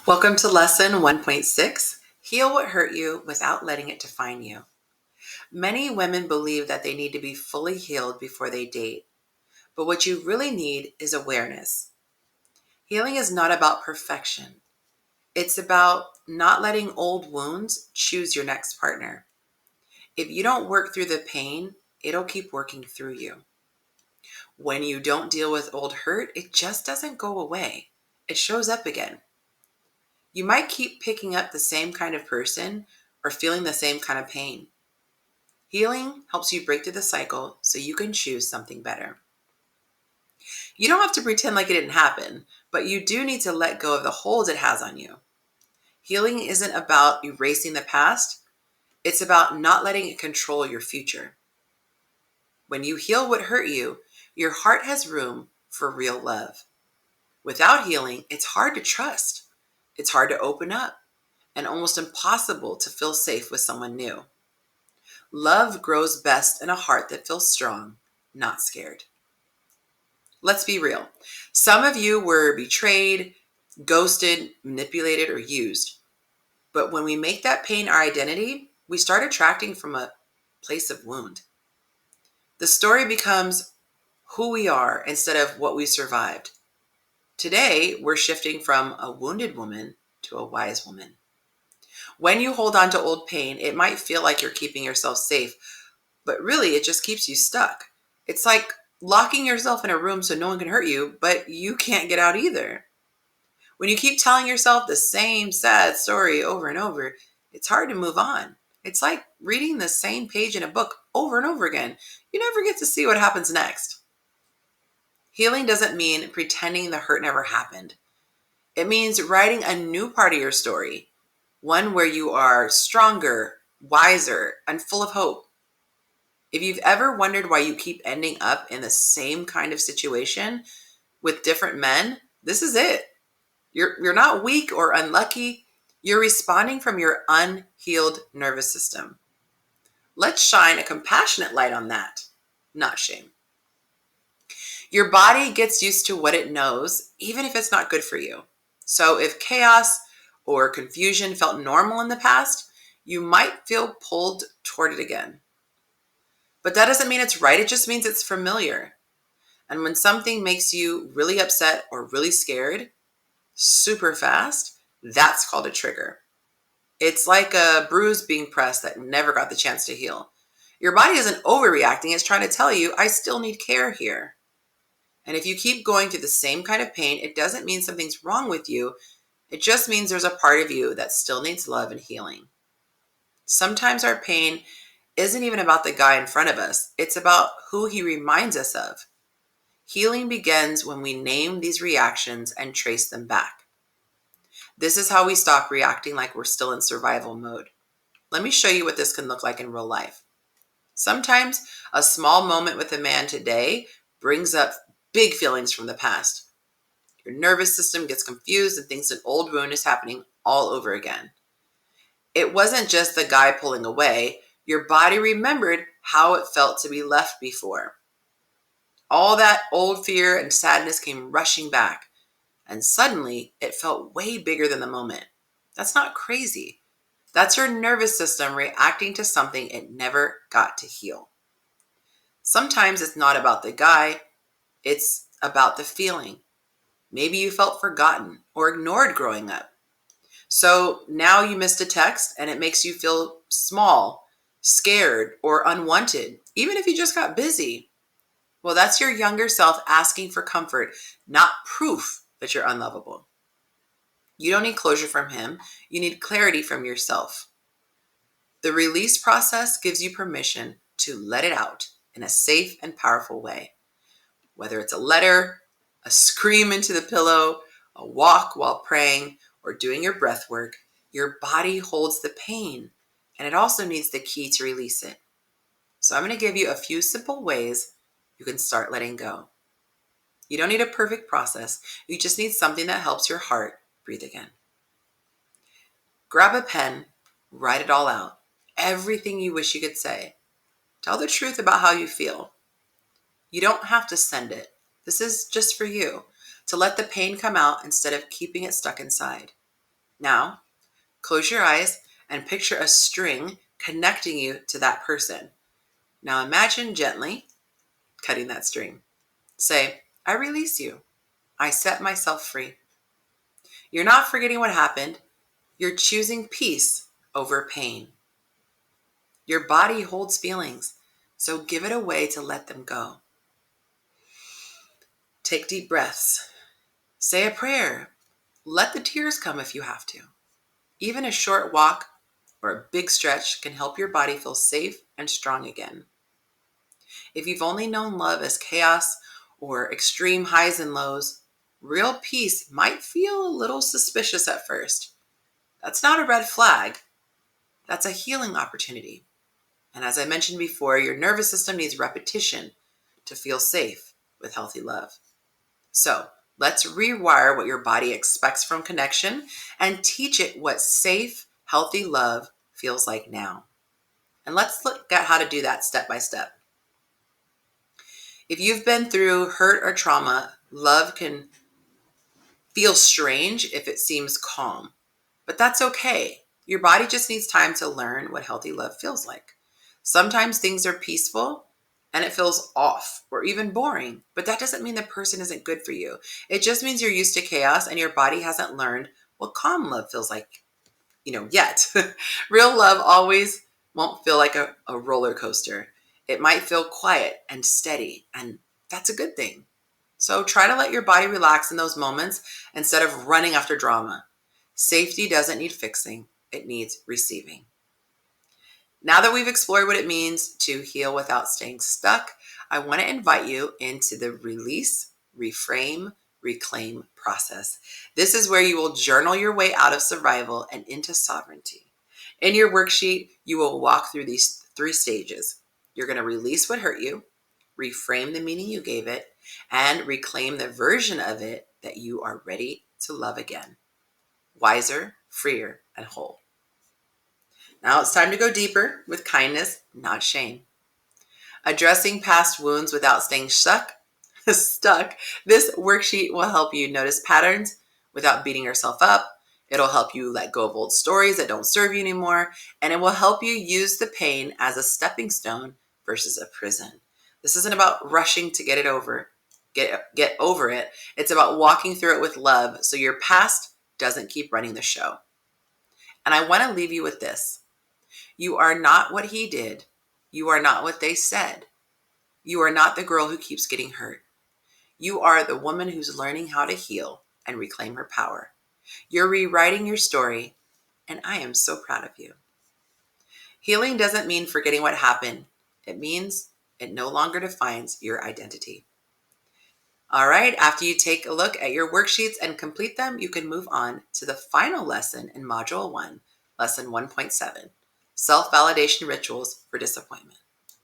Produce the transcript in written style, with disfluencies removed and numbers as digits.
Welcome to lesson 1.6, Heal What Hurt You Without Letting It Define You. Many women believe that they need to be fully healed before they date, but what you really need is awareness. Healing is not about perfection. It's about not letting old wounds choose your next partner. If you don't work through the pain, it'll keep working through you. When you don't deal with old hurt, it just doesn't go away. It shows up again. You might keep picking up the same kind of person or feeling the same kind of pain. Healing helps you break through the cycle so you can choose something better. You don't have to pretend like it didn't happen, but you do need to let go of the hold it has on you. Healing isn't about erasing the past, it's about not letting it control your future. When you heal what hurt you, your heart has room for real love. Without healing, it's hard to trust. It's hard to open up and almost impossible to feel safe with someone new. Love grows best in a heart that feels strong, not scared. Let's be real. Some of you were betrayed, ghosted, manipulated, or used. But when we make that pain our identity, we start attracting from a place of wound. The story becomes who we are instead of what we survived. Today, we're shifting from a wounded woman to a wise woman. When you hold on to old pain, it might feel like you're keeping yourself safe, but really it just keeps you stuck. It's like locking yourself in a room so no one can hurt you, but you can't get out either. When you keep telling yourself the same sad story over and over, it's hard to move on. It's like reading the same page in a book over and over again. You never get to see what happens next. Healing doesn't mean pretending the hurt never happened. It means writing a new part of your story, one where you are stronger, wiser, and full of hope. If you've ever wondered why you keep ending up in the same kind of situation with different men, this is it. You're not weak or unlucky. You're responding from your unhealed nervous system. Let's shine a compassionate light on that, not shame. Your body gets used to what it knows, even if it's not good for you. So if chaos or confusion felt normal in the past, you might feel pulled toward it again. But that doesn't mean it's right. It just means it's familiar. And when something makes you really upset or really scared super fast, that's called a trigger. It's like a bruise being pressed that never got the chance to heal. Your body isn't overreacting. It's trying to tell you, I still need care here. And if you keep going through the same kind of pain, it doesn't mean something's wrong with you. It just means there's a part of you that still needs love and healing. Sometimes our pain isn't even about the guy in front of us. It's about who he reminds us of. Healing begins when we name these reactions and trace them back. This is how we stop reacting like we're still in survival mode. Let me show you what this can look like in real life. Sometimes a small moment with a man today brings up big feelings from the past. Your nervous system gets confused and thinks an old wound is happening all over again. It wasn't just the guy pulling away. Your body remembered how it felt to be left before. All that old fear and sadness came rushing back, and suddenly it felt way bigger than the moment. That's not crazy. That's your nervous system reacting to something it never got to heal. Sometimes it's not about the guy, it's about the feeling. Maybe you felt forgotten or ignored growing up. So now you missed a text and it makes you feel small, scared, or unwanted, even if you just got busy. Well, that's your younger self asking for comfort, not proof that you're unlovable. You don't need closure from him. You need clarity from yourself. The release process gives you permission to let it out in a safe and powerful way. Whether it's a letter, a scream into the pillow, a walk while praying, or doing your breath work, your body holds the pain, and it also needs the key to release it. So I'm going to give you a few simple ways you can start letting go. You don't need a perfect process. You just need something that helps your heart breathe again. Grab a pen, write it all out. Everything you wish you could say. Tell the truth about how you feel. You don't have to send it. This is just for you, to let the pain come out instead of keeping it stuck inside. Now, close your eyes and picture a string connecting you to that person. Now imagine gently cutting that string. Say, I release you. I set myself free. You're not forgetting what happened. You're choosing peace over pain. Your body holds feelings, so give it a way to let them go. Take deep breaths. Say a prayer. Let the tears come if you have to. Even a short walk or a big stretch can help your body feel safe and strong again. If you've only known love as chaos or extreme highs and lows, real peace might feel a little suspicious at first. That's not a red flag. That's a healing opportunity. And as I mentioned before, your nervous system needs repetition to feel safe with healthy love. So let's rewire what your body expects from connection and teach it what safe, healthy love feels like now. And let's look at how to do that step by step. If you've been through hurt or trauma, love can feel strange if it seems calm, but that's okay. Your body just needs time to learn what healthy love feels like. Sometimes things are peaceful and it feels off or even boring, but that doesn't mean the person isn't good for you. It just means you're used to chaos and your body hasn't learned what calm love feels like, yet. Real love always won't feel like a roller coaster. It might feel quiet and steady, and that's a good thing. So try to let your body relax in those moments instead of running after drama. Safety doesn't need fixing, it needs receiving. Now that we've explored what it means to heal without staying stuck, I want to invite you into the release, reframe, reclaim process. This is where you will journal your way out of survival and into sovereignty. In your worksheet, you will walk through these 3 stages. You're going to release what hurt you, reframe the meaning you gave it, and reclaim the version of it that you are ready to love again. Wiser, freer, and whole. Now it's time to go deeper with kindness, not shame. Addressing past wounds without staying stuck. This worksheet will help you notice patterns without beating yourself up. It'll help you let go of old stories that don't serve you anymore, and it will help you use the pain as a stepping stone versus a prison. This isn't about rushing to get over it. It's about walking through it with love so your past doesn't keep running the show. And I want to leave you with this. You are not what he did. You are not what they said. You are not the girl who keeps getting hurt. You are the woman who's learning how to heal and reclaim her power. You're rewriting your story, and I am so proud of you. Healing doesn't mean forgetting what happened. It means it no longer defines your identity. All right, after you take a look at your worksheets and complete them, you can move on to the final lesson in Module 1, Lesson 1.7, Self-Validation Rituals for Disappointment.